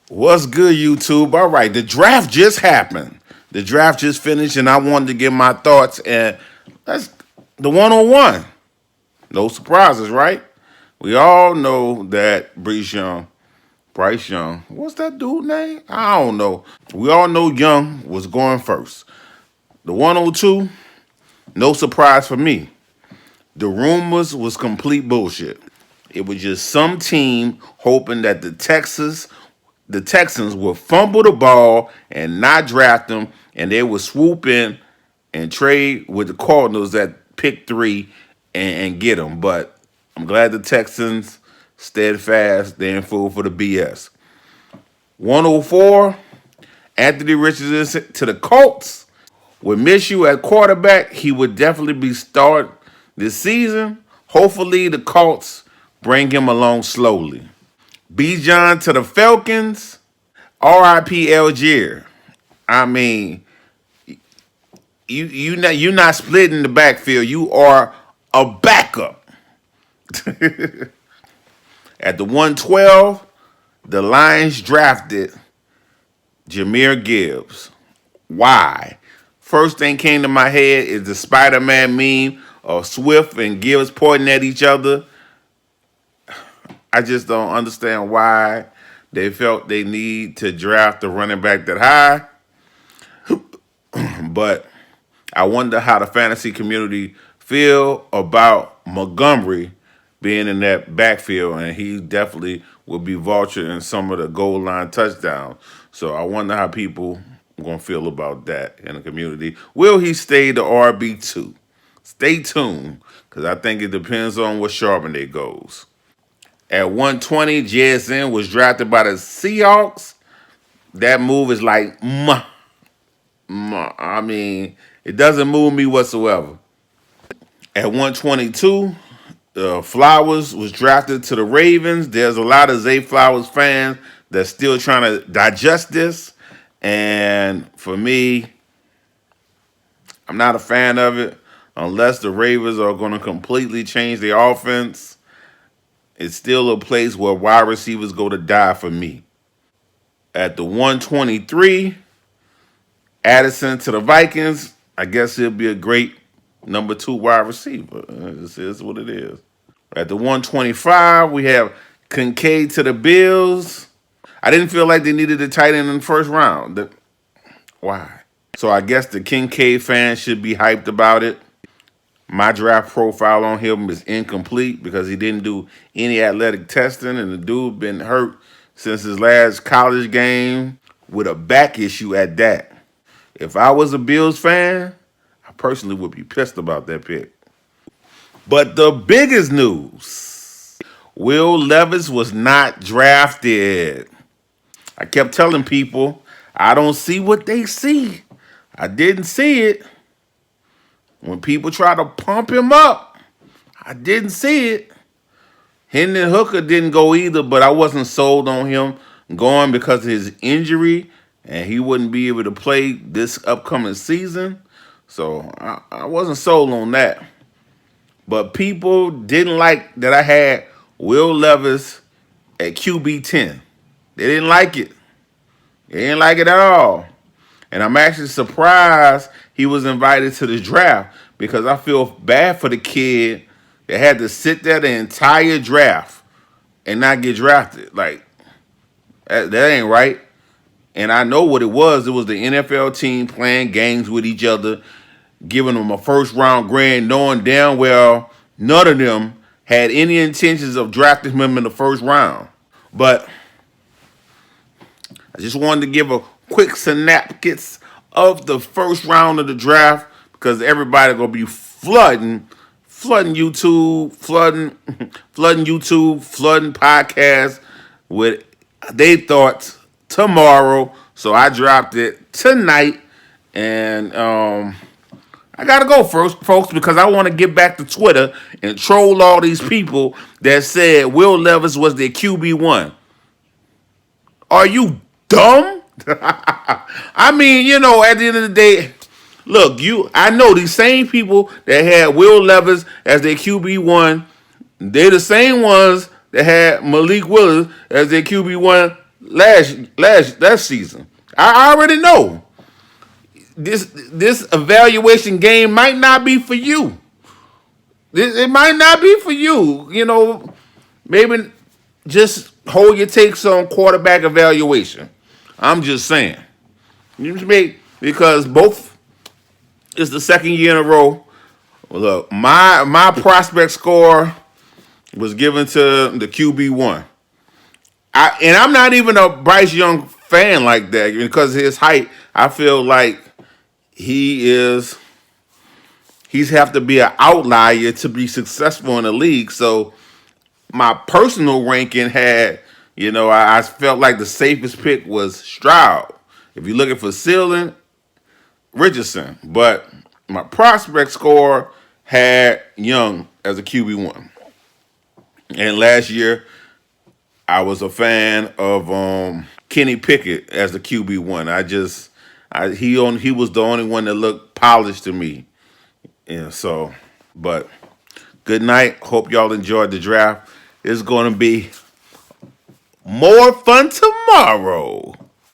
What's good, YouTube? All right, the draft just happened. The draft just finished, and I wanted to give my thoughts. And that's the one-on-one. No surprises, right? We all know that Bryce Young, what's that dude name? I don't know. We all know Young was going first. The 102, no surprise for me. The rumors was complete bullshit. It was just some team hoping that the Texans would fumble the ball and not draft him, and they would swoop in and trade with the Cardinals at pick 3 and get him. But I'm glad the Texans steadfast. They ain't fool for the BS. 104, Anthony Richardson to the Colts. With Minshew at quarterback, he would definitely be start this season. Hopefully, the Colts bring him along slowly. Bijan to the Falcons. R.I.P. Algier. I mean, you're not splitting the backfield. You are a backup. At the 112, the Lions drafted Jahmyr Gibbs. Why? First thing came to my head is the Spider-Man meme of Swift and Gibbs pointing at each other. I just don't understand why they felt they need to draft a running back that high. But I wonder how the fantasy community feel about Montgomery being in that backfield, and he definitely will be vultured in some of the goal line touchdowns. So I wonder how people are going to feel about that in the community. Will he stay the RB2? Stay tuned, because I think it depends on what Charbonnet goes. At 120, JSN was drafted by the Seahawks. That move is like, I mean, it doesn't move me whatsoever. At 122, Flowers was drafted to the Ravens. There's a lot of Zay Flowers fans that's still trying to digest this. And for me, I'm not a fan of it unless the Ravens are going to completely change their offense. It's still a place where wide receivers go to die for me. At the 123, Addison to the Vikings. I guess he'll be a great number 2 wide receiver. This is what it is. At the 125, we have Kincaid to the Bills. I didn't feel like they needed a tight end in the first round. Why? So I guess the Kincaid fans should be hyped about it. My draft profile on him is incomplete because he didn't do any athletic testing, and the dude been hurt since his last college game with a back issue at that. If I was a Bills fan, I personally would be pissed about that pick. But the biggest news, Will Levis was not drafted. I kept telling people, I don't see what they see. I didn't see it. When people try to pump him up, I didn't see it. Hendon Hooker didn't go either, but I wasn't sold on him going because of his injury, and he wouldn't be able to play this upcoming season. So I wasn't sold on that. But people didn't like that I had Will Levis at QB 10. They didn't like it. They didn't like it at all. And I'm actually surprised he was invited to the draft because I feel bad for the kid that had to sit there the entire draft and not get drafted. Like, that ain't right. And I know what it was. It was the NFL team playing games with each other, giving them a first-round grade, knowing damn well none of them had any intentions of drafting him in the first round. But I just wanted to give a quick synopsis of the first round of the draft because everybody gonna be flooding YouTube, flooding podcasts with their thoughts tomorrow. So I dropped it tonight, and I gotta go first, folks, because I want to get back to Twitter and troll all these people that said Will Levis was their QB1. Are you dumb? I mean, at the end of the day, look, I know these same people that had Will Levis as their QB1, they're the same ones that had Malik Willis as their QB1 last season. I already know this evaluation game might not be for you. It might not be for you. You know, maybe just hold your takes on quarterback evaluation. I'm just saying. You just make because both is the second year in a row. Look, my prospect score was given to the QB1. I'm not even a Bryce Young fan like that because of his height. I feel like he's have to be an outlier to be successful in the league. So my personal ranking had, I felt like the safest pick was Stroud. If you're looking for ceiling, Richardson. But my prospect score had Young as a QB1. And last year, I was a fan of Kenny Pickett as the QB1. He was the only one that looked polished to me. Yeah, so, but good night. Hope y'all enjoyed the draft. It's going to be more fun tomorrow.